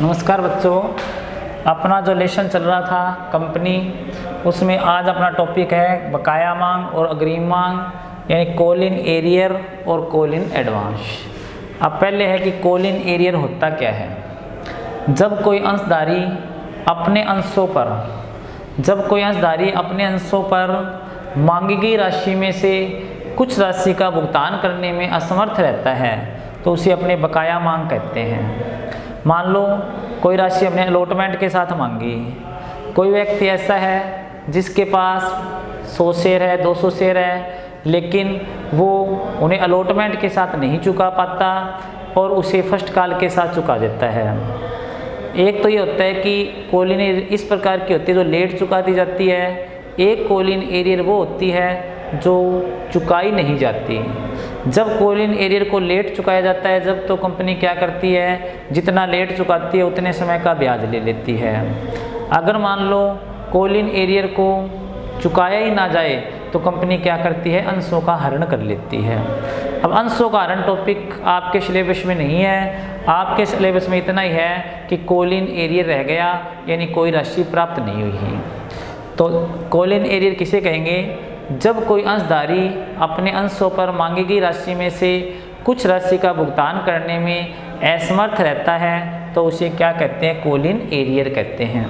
नमस्कार बच्चों, अपना जो लेसन चल रहा था कंपनी, उसमें आज अपना टॉपिक है बकाया मांग और अग्रिम मांग, यानी कॉल इन एरियर और कॉल इन एडवांस। अब पहले है कि कॉल इन एरियर होता क्या है। जब कोई अंशधारी अपने अंशों पर मांगी गई राशि में से कुछ राशि का भुगतान करने में असमर्थ रहता है तो उसे अपने बकाया मांग कहते हैं। मान लो कोई राशि अपने अलॉटमेंट के साथ मांगी। कोई व्यक्ति ऐसा है जिसके पास 100 शेयर है, 200 शेयर है, लेकिन वो उन्हें अलॉटमेंट के साथ नहीं चुका पाता और उसे फर्स्ट कॉल के साथ चुका देता है। एक तो ये होता है कि कॉल इन इस प्रकार की होती है जो लेट चुका दी जाती है। एक कॉल इन एरियर वो होती है जो चुकाई नहीं जाती। जब कॉल इन एरियर को लेट चुकाया जाता है, जब तो कंपनी क्या करती है, जितना लेट चुकाती है उतने समय का ब्याज ले लेती है। अगर मान लो कॉल इन एरियर को चुकाया ही ना जाए तो कंपनी क्या करती है, अंशों का हरण कर लेती है। अब अंशों का हरण टॉपिक आपके सिलेबस में नहीं है। आपके सिलेबस में इतना ही है कि कॉल इन एरियर रह गया, यानी कोई राशि प्राप्त नहीं हुई। तो कॉल इन एरियर किसे कहेंगे? जब कोई अंशधारी अपने अंशों पर मांगी गई राशि में से कुछ राशि का भुगतान करने में असमर्थ रहता है तो उसे क्या कहते हैं, कॉल इन एरियर कहते हैं।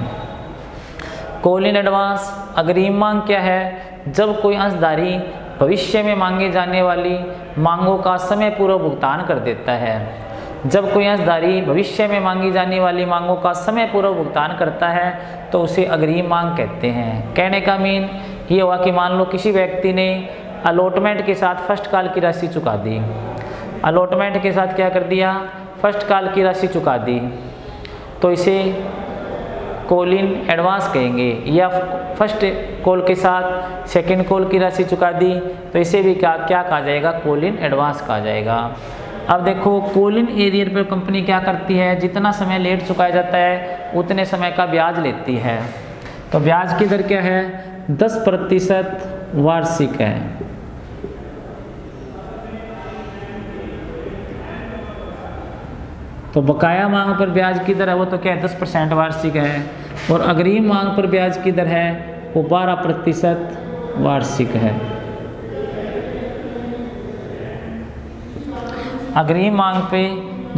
कॉल इन एडवांस अग्रिम मांग क्या है? जब कोई अंशधारी भविष्य में मांगे जाने वाली मांगों का समय पूर्व भुगतान कर देता है। जब कोई अंशधारी भविष्य में मांगी जाने वाली मांगों का समय पूर्व भुगतान करता है तो उसे अग्रिम मांग कहते हैं। कहने का मीन ये हुआ कि मान लो किसी व्यक्ति ने अलॉटमेंट के साथ फर्स्ट कॉल की राशि चुका दी। अलॉटमेंट के साथ क्या कर दिया, फर्स्ट कॉल की राशि चुका दी, तो इसे कॉल इन एडवांस कहेंगे। या फर्स्ट कॉल के साथ सेकंड कॉल की राशि चुका दी तो इसे भी क्या कहा जाएगा, कॉल इन एडवांस कहा जाएगा। अब देखो कॉल इन एरियर पर कंपनी क्या करती है, जितना समय लेट चुकाया जाता है उतने समय का ब्याज लेती है। तो ब्याज की दर क्या है, 10% वार्षिक है। तो बकाया मांग पर ब्याज की दर है वो तो क्या है, 10% वार्षिक है। और अग्रिम मांग पर ब्याज की दर है वो 12% वार्षिक है। अग्रिम मांग पे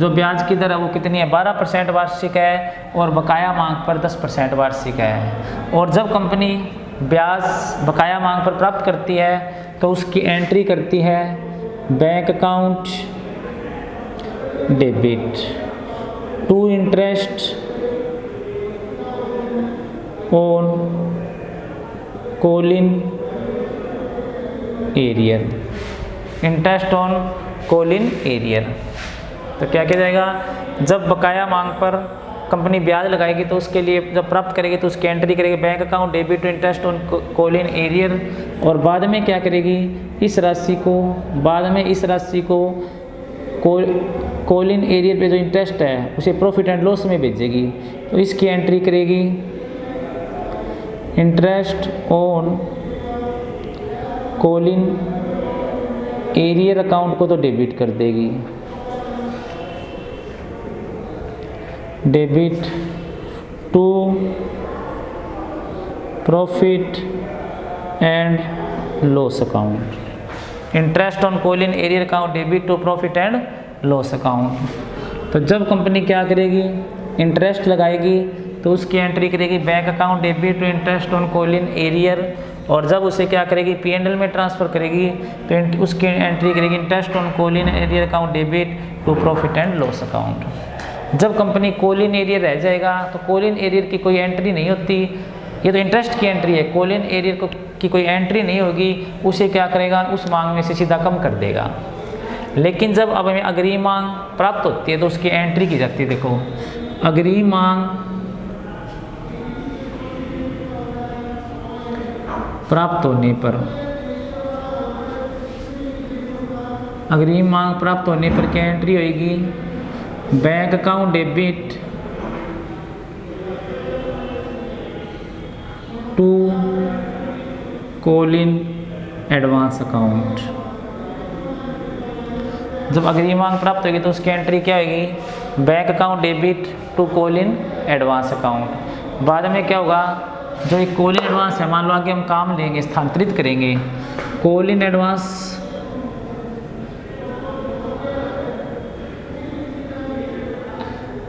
जो ब्याज की दर है वो कितनी है, 12% वार्षिक है, और बकाया मांग पर 10% वार्षिक है। और जब कंपनी ब्याज बकाया मांग पर प्राप्त करती है तो उसकी एंट्री करती है bank account debit to interest on call in arrear. Interest on call in arrear तो क्या किया जाएगा, जब बकाया मांग पर कंपनी ब्याज लगाएगी तो उसके लिए जब प्राप्त करेगी तो उसकी एंट्री करेगी bank account debit to interest on call in arrear. और बाद में क्या करेगी, इस राशि को कॉल इन एरियर पे जो इंटरेस्ट है उसे प्रॉफिट एंड लॉस में भेजेगी। तो इसकी एंट्री करेगी interest on call in arrear account को तो डेबिट कर देगी, debit to profit and loss account. Interest on call in arrear account debit to profit and loss account. तो जब कंपनी क्या करेगी, इंटरेस्ट लगाएगी तो उसकी एंट्री करेगी bank account debit to interest on call in arrear. और जब उसे क्या करेगी, P&L में ट्रांसफ़र करेगी तो उसकी एंट्री करेगी interest on call in arrear account debit to profit and loss account. जब कंपनी कॉल इन एरियर रह जाएगा तो कॉल इन एरियर की कोई एंट्री नहीं होती। ये तो इंटरेस्ट की एंट्री है, कॉल इन एरियर की कोई एंट्री नहीं होगी। उसे क्या करेगा, उस मांग में से सीधा कम कर देगा। लेकिन जब अब हमें अग्रिम मांग प्राप्त होती है तो उसकी एंट्री की जाती है। देखो अग्रिम मांग प्राप्त होने पर क्या एंट्री होगी, bank account debit to call in advance account. जब अग्रिम मांग प्राप्त होगी तो उसकी एंट्री क्या होगी, bank account debit to call in advance account. बाद में क्या होगा, जो एक कॉल इन एडवांस है, मान लो आगे हम काम लेंगे, स्थानांतरित करेंगे, कॉल इन एडवांस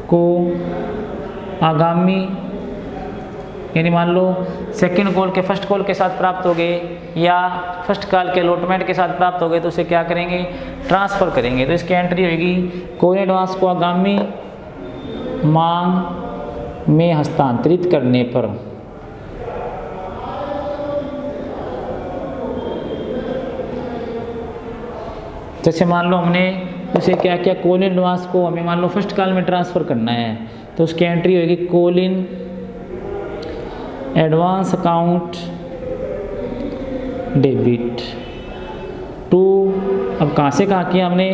को आगामी, यानी मान लो सेकंड कॉल के फर्स्ट कॉल के साथ प्राप्त हो गए या फर्स्ट कॉल के अलॉटमेंट के साथ प्राप्त हो गए, तो उसे क्या करेंगे, ट्रांसफ़र करेंगे। तो इसकी एंट्री होगी, कॉल इन एडवांस को आगामी मांग में हस्तांतरित करने पर जैसे मान लो हमने उसे क्या किया, कॉल इन एडवांस को हमें मान लो फर्स्ट कॉल में ट्रांसफ़र करना है, तो उसकी एंट्री होगी call in advance account debit to, अब कहाँ से कहाँ किया हमने,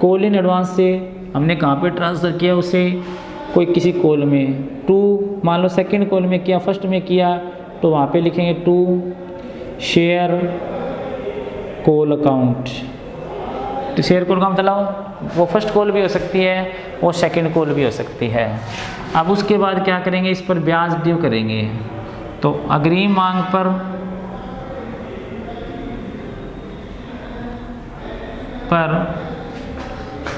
कॉल इन एडवांस से हमने कहाँ पे ट्रांसफ़र किया उसे, कोई किसी कॉल में, टू मान लो सेकंड कॉल में किया, फर्स्ट में किया तो वहाँ पे लिखेंगे टू शेयर कॉल अकाउंट। तो शेयर कॉल का मतलब वो फर्स्ट कॉल भी हो सकती है, वो सेकंड कॉल भी हो सकती है। अब उसके बाद क्या करेंगे, इस पर ब्याज ड्यू करेंगे। तो अग्रिम मांग पर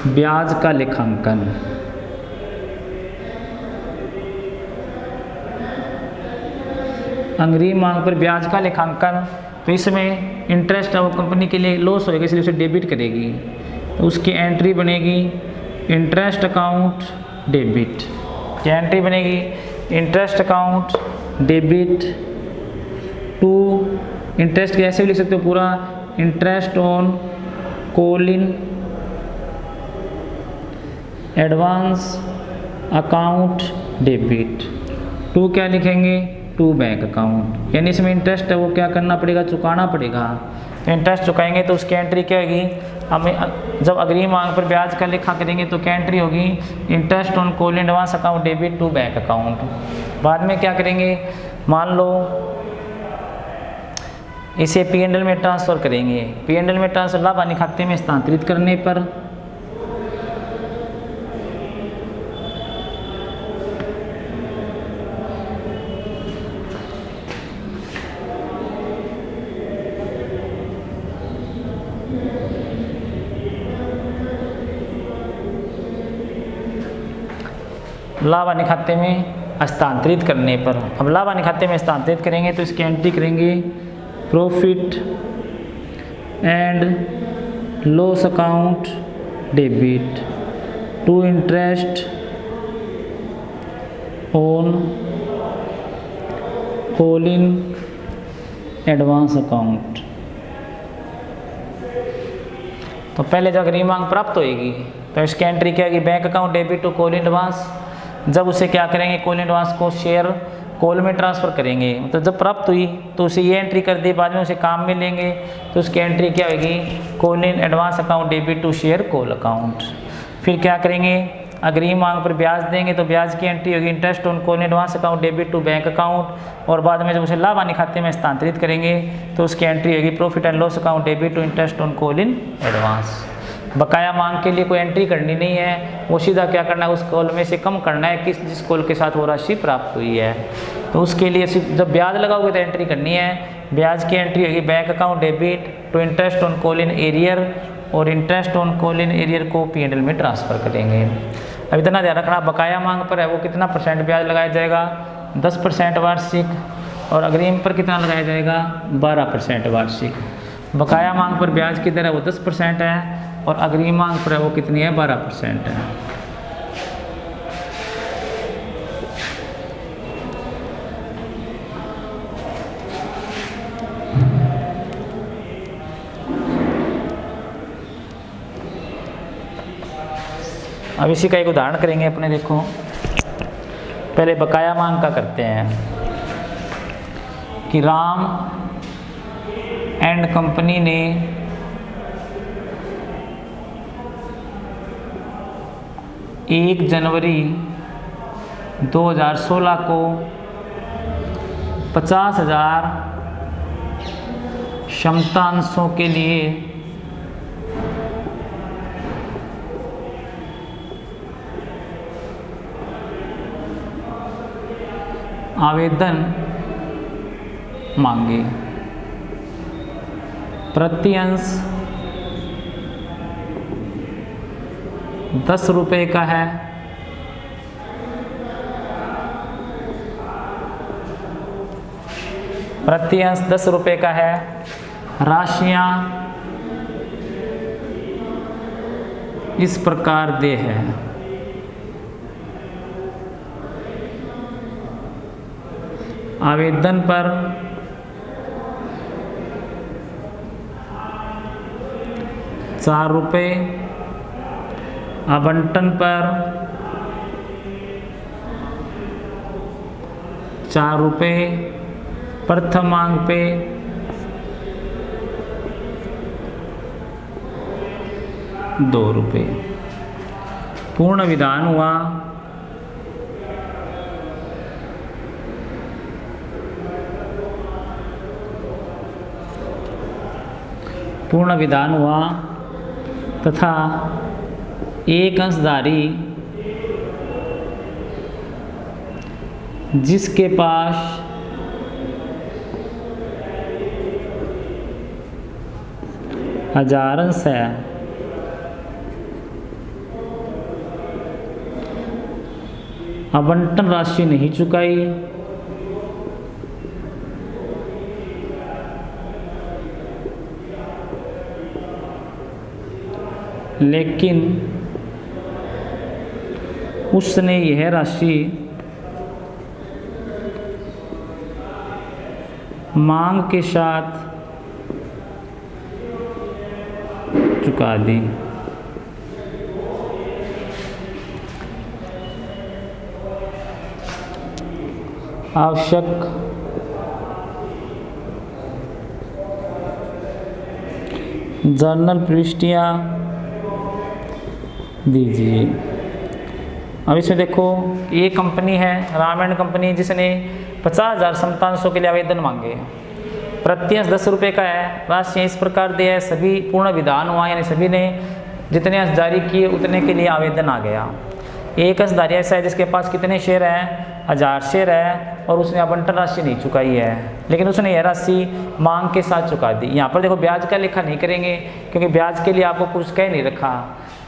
ब्याज का लेखांकन, अग्रिम मांग पर ब्याज का लेखांकन, तो इसमें इंटरेस्ट है वो कंपनी के लिए लॉस होएगा, इसलिए उसे डेबिट करेगी। तो उसकी एंट्री बनेगी इंटरेस्ट अकाउंट डेबिट। क्या एंट्री बनेगी, interest account debit to, interest कैसे भी लिख सकते हो पूरा, interest on call in advance account debit to, क्या लिखेंगे, टू बैंक अकाउंट, यानी इसमें इंटरेस्ट है वो क्या करना पड़ेगा, चुकाना पड़ेगा। तो इंटरेस्ट चुकाएंगे तो उसकी एंट्री क्या होगी, हमें जब अग्रिम मांग पर ब्याज का लेखा करेंगे तो क्या एंट्री होगी, interest on call in advance account debit to bank account. बाद में क्या करेंगे, मान लो इसे P&L में ट्रांसफ़र करेंगे, P&L में ट्रांसफ़र लाभ हानि खाते में स्थानांतरित करने पर लाभ हानि खाते में हस्तांतरित करने पर, अब लाभ हानि खाते में हस्तांतरित करेंगे तो इसकी एंट्री करेंगे profit and loss account debit to interest on call in advance account. तो पहले जब अग्रिम मांग प्राप्त होएगी तो इसकी एंट्री क्या होगी, bank account debit to call in advance. जब उसे क्या करेंगे, कॉल इन एडवांस को शेयर कॉल में ट्रांसफ़र करेंगे, मतलब जब प्राप्त हुई तो उसे ये एंट्री कर दी, बाद में उसे काम में लेंगे तो उसकी एंट्री क्या होगी, call in advance account debit to share call account. फिर क्या करेंगे, अग्रिम मांग पर ब्याज देंगे तो ब्याज की एंट्री होगी interest on call in advance account debit to bank account. और बाद में जब उसे लाभ हानि खाते में हस्तांतरित करेंगे तो उसकी एंट्री होगी profit and loss account debit to interest on call in advance. बकाया मांग के लिए कोई एंट्री करनी नहीं है, वो सीधा क्या करना है, उस कॉल में से कम करना है जिस कॉल के साथ वो राशि प्राप्त हुई है। तो उसके लिए जब ब्याज लगाओगे तो एंट्री करनी है, ब्याज की एंट्री होगी bank account debit to interest on call in arrear, और interest on call in arrear को P&L में ट्रांसफ़र करेंगे। अब इतना ध्यान रखना, बकाया मांग पर है वो कितना % ब्याज लगाया जाएगा, 10% वार्षिक, और अग्रिम पर कितना लगाया जाएगा, 12% वार्षिक। बकाया मांग पर ब्याज की दर है वो 10% है और अग्रिम मांग पर है वो कितनी है, 12% है। अब इसी का एक उदाहरण करेंगे अपने, देखो पहले बकाया मांग का करते हैं कि राम एंड कंपनी ने 1 जनवरी 2016 को 50,000 क्षमता अंशों के लिए आवेदन मांगे। प्रति अंश 10 रुपये का है। प्रति अंश 10 रुपये का है। राशियां इस प्रकार दे है। आवेदन पर ₹4, आवंटन पर ₹4, प्रथम मांग पे ₹2। पूर्ण विधान हुआ। पूर्ण विधान हुआ तथा एक अंशधारी जिसके पास हजारंश है आवंटन राशि नहीं चुकाई, लेकिन उसने यह राशि मांग के साथ चुका दी। आवश्यक जर्नल प्रविष्टियाँ दीजिए। अब इसमें देखो, ये कंपनी है रामायण कंपनी, जिसने 50,000 समतांशों के लिए आवेदन मांगे। प्रति अंश 10 रुपये का है। राशि इस प्रकार दे है। सभी पूर्ण विधान हुआ, यानी सभी ने जितने अंश जारी किए उतने के लिए आवेदन आ गया। एक अंशधारी ऐसा है जिसके पास कितने शेयर हैं, 1000 शेयर है, और उसने आवंटन राशि नहीं चुकाई है, लेकिन उसने यह राशि मांग के साथ चुका दी। यहाँ पर देखो, ब्याज का लेखा नहीं करेंगे, क्योंकि ब्याज के लिए आपको कुछ कह नहीं रखा।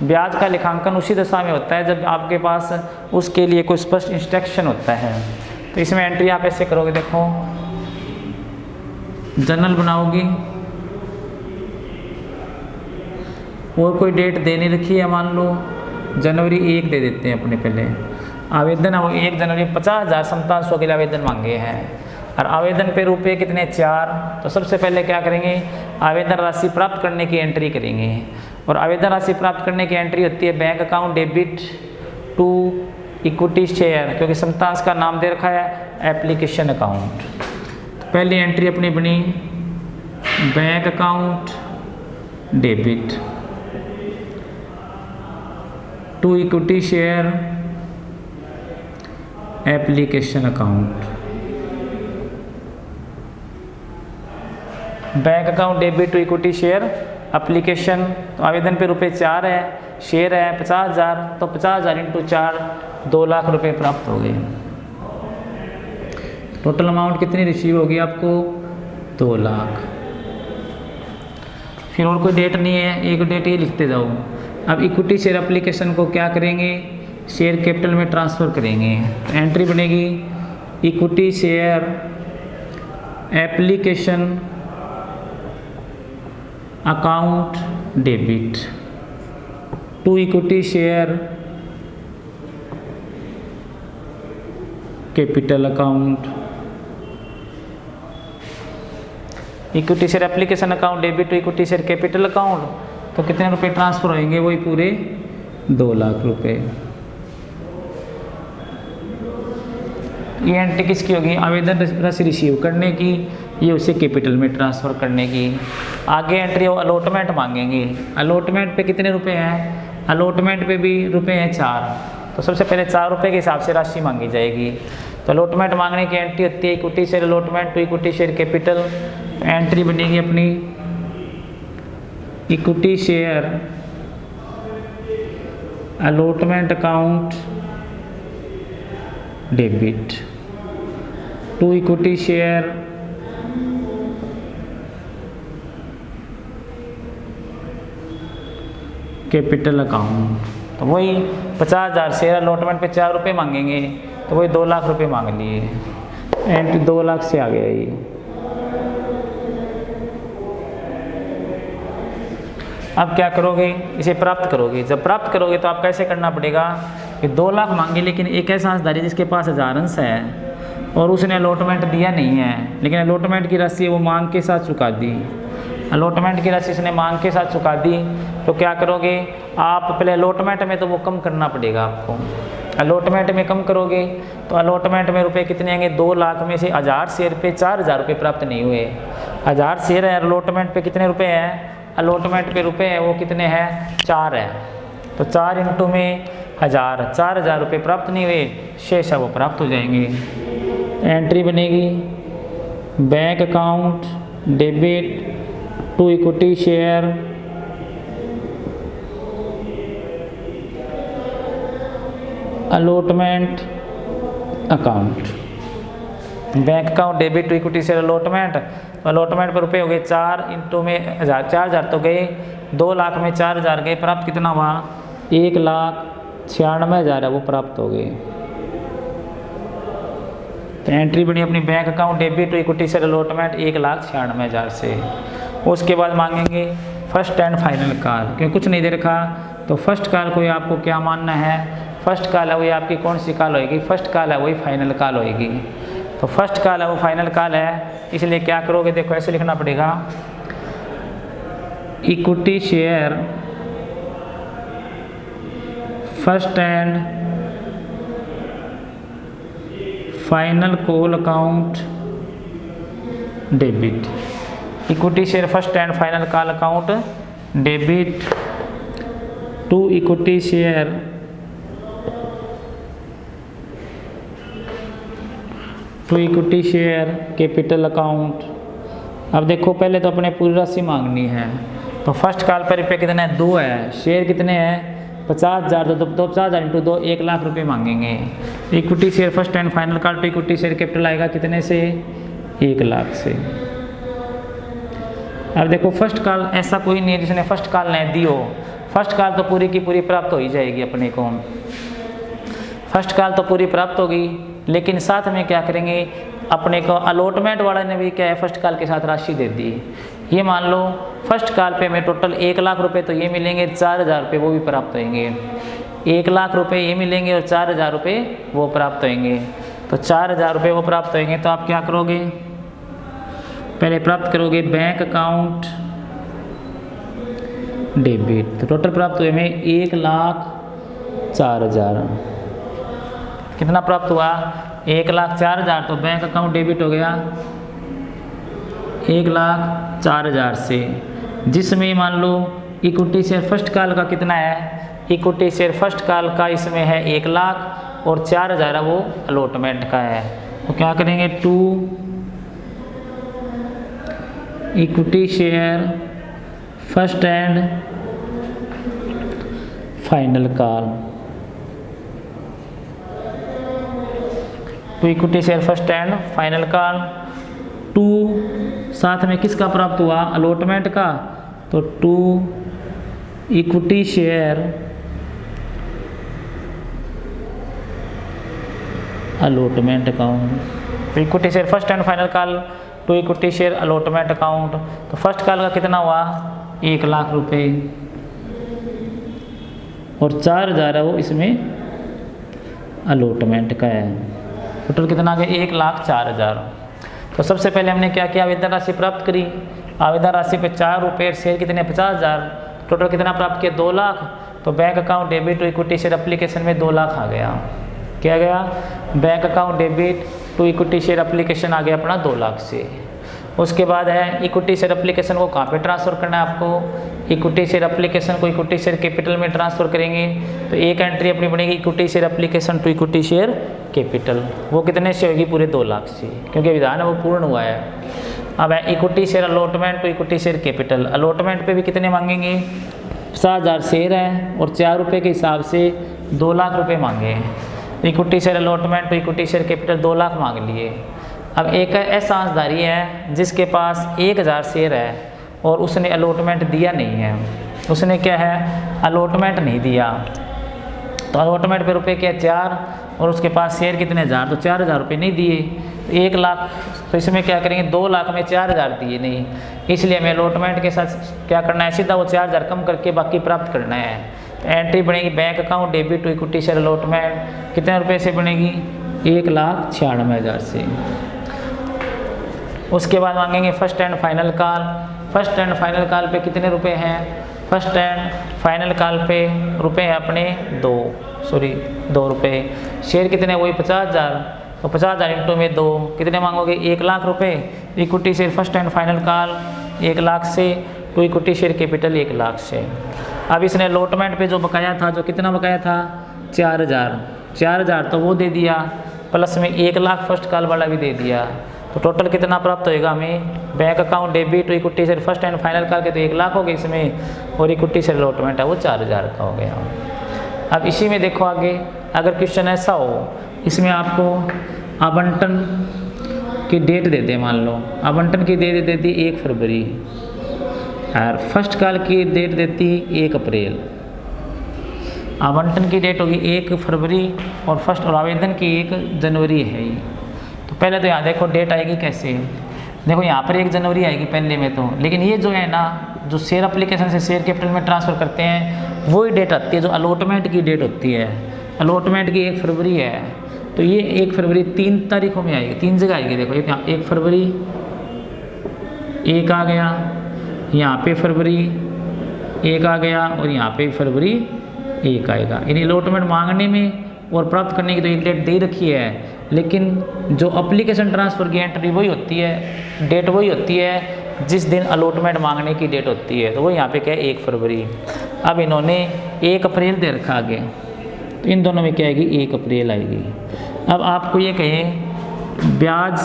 ब्याज का लेखांकन उसी दशा में होता है जब आपके पास उसके लिए कोई स्पष्ट इंस्ट्रक्शन होता है। तो इसमें एंट्री आप ऐसे करोगे, देखो जर्नल बनाओगी और कोई डेट देनी रखी है, मान लो जनवरी 1 दे देते हैं अपने पहले आवेदन। 1 जनवरी 50,000 समतांशों के लिए आवेदन मांगे हैं, और आवेदन पे रुपये कितने 4। तो सबसे पहले क्या करेंगे, आवेदन राशि प्राप्त करने की एंट्री करेंगे। और आवेदन राशि प्राप्त करने की एंट्री होती है bank account debit to equity share, क्योंकि समतांश का नाम दे रखा है एप्लीकेशन अकाउंट। तो पहली एंट्री अपनी बनी bank account debit to equity share application account. Bank account debit to equity share application. तो आवेदन पे रुपये 4 है, शेयर है 50,000, तो 50,000 × 4 2 लाख रुपए प्राप्त हो गए। टोटल अमाउंट कितनी रिसीव होगी आपको, 2 लाख। फिर और कोई डेट नहीं है, एक डेट ये लिखते जाओ। अब इक्विटी शेयर एप्लीकेशन को क्या करेंगे, शेयर कैपिटल में ट्रांसफ़र करेंगे। तो एंट्री बनेगी equity share application account debit to equity share capital account. Equity share application account debit to equity share capital account, तो कितने रुपए ट्रांसफर होंगे, वही पूरे 2 लाख रुपए। ये एंट्री किसकी होगी, आवेदन राशि रिसीव करने की, ये उसे कैपिटल में ट्रांसफ़र करने की। आगे एंट्री हो अलॉटमेंट मांगेंगे। अलॉटमेंट पे कितने रुपए हैं, अलॉटमेंट पे भी रुपए हैं 4। तो सबसे पहले 4 रुपये के हिसाब से राशि मांगी जाएगी। तो अलॉटमेंट मांगने की एंट्री होती है equity share allotment to equity share capital. Entry बनेगी अपनी equity share allotment account debit to equity share capital account. तो वही 50,000 शेयर अलॉटमेंट पे 4 रुपये मांगेंगे, तो वही 2 लाख रुपये मांग लिए, एंट्री 2 लाख से आ गया ये। अब क्या करोगे, इसे प्राप्त करोगे। जब प्राप्त करोगे तो आप कैसे करना पड़ेगा कि 2 लाख मांगे, लेकिन एक ऐसा अंशधारी जिसके पास 1000 अंश है और उसने अलॉटमेंट दिया नहीं है, लेकिन अलॉटमेंट की राशि वो मांग के साथ चुका दी। अलॉटमेंट की राशि इसने मांग के साथ चुका दी, तो क्या करोगे आप, पहले अलॉटमेंट में तो वो कम करना पड़ेगा आपको। अलॉटमेंट में कम करोगे तो अलॉटमेंट में रुपए कितने आएंगे, 2 लाख में से 1000 शेयर पे 4000 रुपये प्राप्त नहीं हुए। 1000 शेयर है, अलॉटमेंट पे कितने रुपए हैं, अलॉटमेंट पे रुपए हैं वो कितने हैं, 4 है। तो 4 इंटू में 1000, 4000 रुपये प्राप्त नहीं हुए, शेष है वो प्राप्त हो जाएंगे। एंट्री बनेगी bank account debit to equity share allotment account. Bank account debit to equity share allotment, allotment पर रुपये हो गए 4 इंटू में 1000, 4000 तो गए, 2 लाख में 4000 गए, प्राप्त कितना हुआ, 1,96,000 है वो प्राप्त हो गए। तो एंट्री बनी अपनी bank account debit to equity share allotment 1,96,000 से। उसके बाद मांगेंगे फर्स्ट एंड फाइनल कॉल, क्योंकि कुछ नहीं दे रखा, तो फर्स्ट कॉल को आपको क्या मानना है, फर्स्ट कॉल है वही आपकी कौन सी कॉल होएगी, फर्स्ट कॉल है वही फाइनल कॉल होएगी। तो फर्स्ट कॉल है वो फाइनल कॉल है, इसलिए क्या करोगे, देखो ऐसे लिखना पड़ेगा, equity share first and final call account debit. Equity share first and final call account debit to equity share capital account. अब देखो पहले तो अपने पूरी राशि मांगनी है, तो फर्स्ट कॉल पर रुपये कितने हैं, 2 है, शेयर कितने हैं 50,000, तो 50,000 इंटू 2 1 लाख रुपये मांगेंगे। Equity share first and final call to equity share capital आएगा कितने से, 1 लाख से। अब देखो फर्स्ट कॉल ऐसा कोई नहीं है जिसने फर्स्ट कॉल नहीं दी हो, फर्स्ट कॉल तो पूरी की पूरी प्राप्त हो ही जाएगी अपने को, फर्स्ट कॉल तो पूरी प्राप्त होगी, लेकिन साथ में क्या करेंगे, अपने को अलॉटमेंट वाला ने भी क्या है फर्स्ट कॉल के साथ राशि दे दी। ये मान लो फर्स्ट कॉल पे हमें टोटल 1 लाख रुपए तो ये मिलेंगे, 4000 रुपये वो भी प्राप्त होंगे, 1 लाख रुपए ये मिलेंगे और 4000 रुपये वो प्राप्त होंगे। तो 4000 रुपये वो प्राप्त होंगे, तो आप क्या करोगे, पहले प्राप्त करोगे बैंक अकाउंट डेबिट, तो टोटल प्राप्त हुए हमें 1,04,000। कितना प्राप्त हुआ, 1,04,000, तो बैंक अकाउंट डेबिट हो गया 1,04,000 से, जिसमें मान लो इक्विटी शेयर फर्स्ट कॉल का कितना है, इक्विटी शेयर फर्स्ट कॉल का इसमें है 1 लाख और 4,000 वो अलॉटमेंट का है। तो क्या करेंगे, to equity share first and final call, to equity share first and final call, to साथ में किसका प्राप्त हुआ, अलॉटमेंट का, तो to equity share allotment account. तो equity share first and final call to equity share allotment account, तो first call का कितना हुआ, 1 लाख रुपए और 4,000 है वो इसमें अलॉटमेंट का है, टोटल कितना आ गया, 1,04,000। तो सबसे पहले हमने क्या किया, आवेदन राशि प्राप्त करी, आवेदन राशि पे 4 रुपये, शेयर कितने 50,000, टोटल कितना प्राप्त किया, 2 लाख। तो bank account debit to equity share application में 2 लाख आ गया, क्या गया, bank account debit to equity share application आ गया अपना 2 लाख से। उसके बाद है इक्विटी शेयर एप्लीकेशन को कहाँ पे ट्रांसफ़र करना है आपको, इक्विटी शेयर एप्लीकेशन को इक्विटी शेयर कैपिटल में ट्रांसफ़र करेंगे। तो एक एंट्री अपनी बनेगी equity share application to equity share capital, वो कितने से होगी, पूरे 2 लाख से, क्योंकि विधान है वो पूर्ण हुआ है। अब है equity share allotment to equity share capital, allotment पे भी कितने मांगेंगे, 50,000 शेयर है और 4 रुपये के हिसाब से 2 लाख रुपये मांगे। Equity share allotment to equity share capital 2 lakh मांग लिए। अब एक ऐसा अंशधारी है जिसके पास 1000 शेयर है और उसने अलॉटमेंट दिया नहीं है, उसने क्या है अलॉटमेंट नहीं दिया, तो अलॉटमेंट पे रुपए क्या 4 और उसके पास शेयर कितने 1000, तो 4000 रुपये नहीं दिए, तो 1 लाख, तो इसमें क्या करेंगे 2 लाख में 4000 दिए नहीं, इसलिए हमें अलॉटमेंट के साथ क्या करना है सीधा वो 4000 कम करके बाकी प्राप्त करना है। तो एंट्री बनेगी bank account debit to equity share allotment, कितने रुपये से बनेगी 1,96,000 से। उसके बाद मांगेंगे first and final call, first and final call पे कितने रुपए हैं, फर्स्ट एंड फाइनल कॉल पे रुपए हैं अपने 2 रुपये, शेयर कितने वही 50,000, तो 50,000 इंटू में 2 कितने मांगोगे 1 लाख रुपये, equity share first and final call 1 lakh से, to equity share capital 1 lakh से। अब इसने अलॉटमेंट पे जो बकाया था, जो कितना बकाया था 4,000 तो वो दे दिया, प्लस में 1 लाख फर्स्ट कॉल वाला भी दे दिया, तो टोटल कितना प्राप्त होएगा हमें, bank account debit to equity share first and final करके तो 1 लाख हो गए इसमें, और इक्विटी शेयर अलॉटमेंट है वो 4,000 का हो गया। अब इसी में देखो आगे, अगर क्वेश्चन ऐसा हो इसमें आपको आवंटन की डेट दे दे, मान लो आवंटन की डेट देती 1 फरवरी और फर्स्ट कॉल की डेट देती 1 अप्रैल, आवंटन की डेट होगी 1 फरवरी और फर्स्ट और आवेदन की 1 जनवरी है। तो पहले तो यहाँ देखो डेट आएगी कैसे, देखो यहाँ पर 1 जनवरी आएगी पहले में तो, लेकिन ये जो है ना जो शेयर एप्लीकेशन से शेयर कैपिटल में ट्रांसफ़र करते हैं वही डेट आती है जो अलॉटमेंट की डेट होती है, अलॉटमेंट की 1 फरवरी है, तो ये 1 फरवरी 3 तारीखों में आएगी, 3 जगह आएगी। देखो यहाँ 1 फरवरी 1 आ गया, यहाँ पे फरवरी 1 आ गया और यहाँ पे फरवरी 1 आएगा। इन अलॉटमेंट मांगने में और प्राप्त करने की तो एक डेट दे रखी है, लेकिन जो एप्लीकेशन ट्रांसफ़र की एंट्री वही होती है, डेट वही होती है जिस दिन अलॉटमेंट मांगने की डेट होती है, तो वो यहाँ पे क्या है 1 फरवरी। अब इन्होंने 1 अप्रैल दे रखा आगे, तो इन दोनों में क्या आएगी 1 अप्रैल आएगी। अब आपको ये कहें ब्याज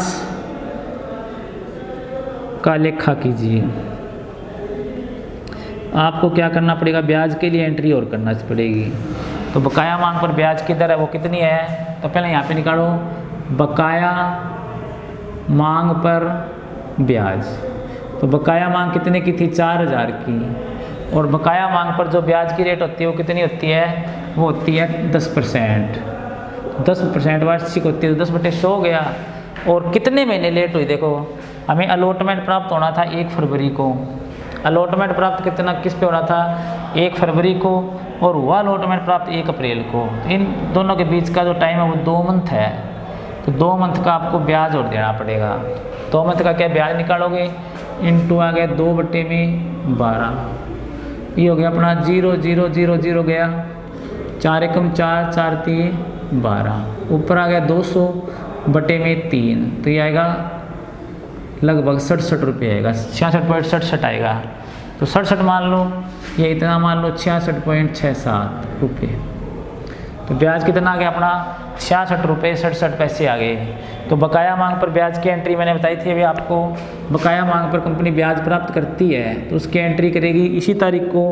का लेखा कीजिए, आपको क्या करना पड़ेगा, ब्याज के लिए एंट्री और करना पड़ेगी। तो बकाया मांग पर ब्याज की दर है वो कितनी है, तो पहले यहाँ पे निकालो बकाया मांग पर ब्याज, तो बकाया मांग कितने की थी 4,000 की, और बकाया मांग पर जो ब्याज की रेट होती है वो कितनी होती है, वो होती है 10%, 10% वार्षिक होती है, तो 10/100 हो गया। और कितने महीने लेट हुई, देखो हमें अलॉटमेंट प्राप्त होना था 1 फरवरी को, अलॉटमेंट प्राप्त कितना किस पे होना था 1 फरवरी को, और हुआ अलॉटमेंट प्राप्त 1 अप्रैल को, इन दोनों के बीच का जो टाइम है वो 2 मंथ है, तो 2 मंथ का आपको ब्याज और देना पड़ेगा। 2 मंथ का क्या ब्याज निकालोगे, इंटू आ गया 2/12, ये हो गया अपना 0,0,0,0 गया, 4 एकम 4, 4 3 12, ऊपर आ गया 200/3, तो ये आएगा लगभग 67 रुपये आएगा, 66.67 आएगा, तो 67 मान लो, ये इतना मान लो 66.67 रुपये, तो ब्याज कितना आ गया अपना 66 रुपये 67 पैसे आ गए। तो बकाया मांग पर ब्याज की एंट्री मैंने बताई थी अभी आपको, बकाया मांग पर कंपनी ब्याज प्राप्त करती है तो उसकी एंट्री करेगी इसी तारीख को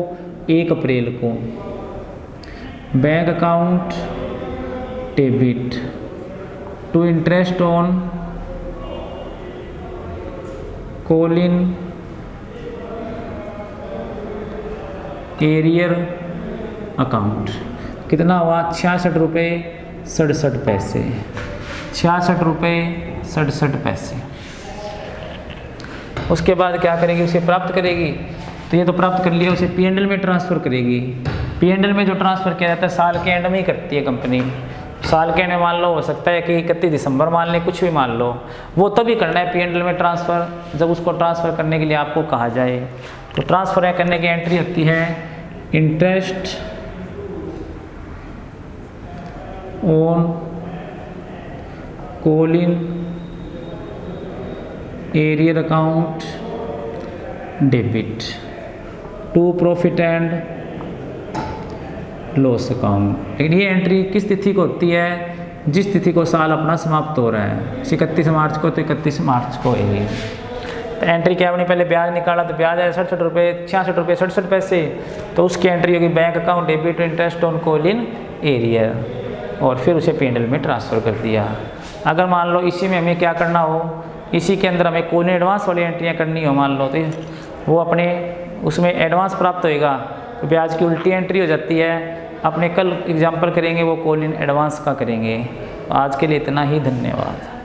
1 अप्रैल को, bank account debit to interest on call in arrear account, कितना हुआ 66 रुपये 67 पैसे, 66 रुपये 67 पैसे। उसके बाद क्या करेगी, उसे प्राप्त करेगी, तो ये तो प्राप्त कर लिया, उसे P&L में ट्रांसफ़र करेगी। P&L में जो ट्रांसफ़र किया जाता है साल के एंड में ही करती है कंपनी, साल के एंड में मान लो हो सकता है कि 31 दिसंबर मान लें, कुछ भी मान लो, वो तभी करना है P&L में ट्रांसफ़र जब उसको ट्रांसफ़र करने के लिए आपको कहा जाए। तो ट्रांसफ़र करने की एंट्री होती है interest on call in arrear account debit to profit and loss account. लेकिन ये एंट्री किस तिथि को होती है, जिस तिथि को साल अपना समाप्त हो रहा है, 31 मार्च को, तो 31 मार्च को होगी। तो एंट्री क्या होनी, पहले ब्याज निकाला तो ब्याज है 66 रुपये 67 पैसे, तो उसकी एंट्री होगी bank account debit interest on call in arrear, और फिर उसे P&L में ट्रांसफ़र कर दिया। अगर मान लो इसी में हमें क्या करना हो, इसी के अंदर हमें कॉलिन एडवांस वाली एंट्रियाँ करनी हो मान लो, तो वो अपने उसमें एडवांस प्राप्त होएगा, तो ब्याज की उल्टी एंट्री हो जाती है। अपने कल एग्जाम्पल करेंगे वो कॉलिन एडवांस का करेंगे। आज के लिए इतना ही, धन्यवाद।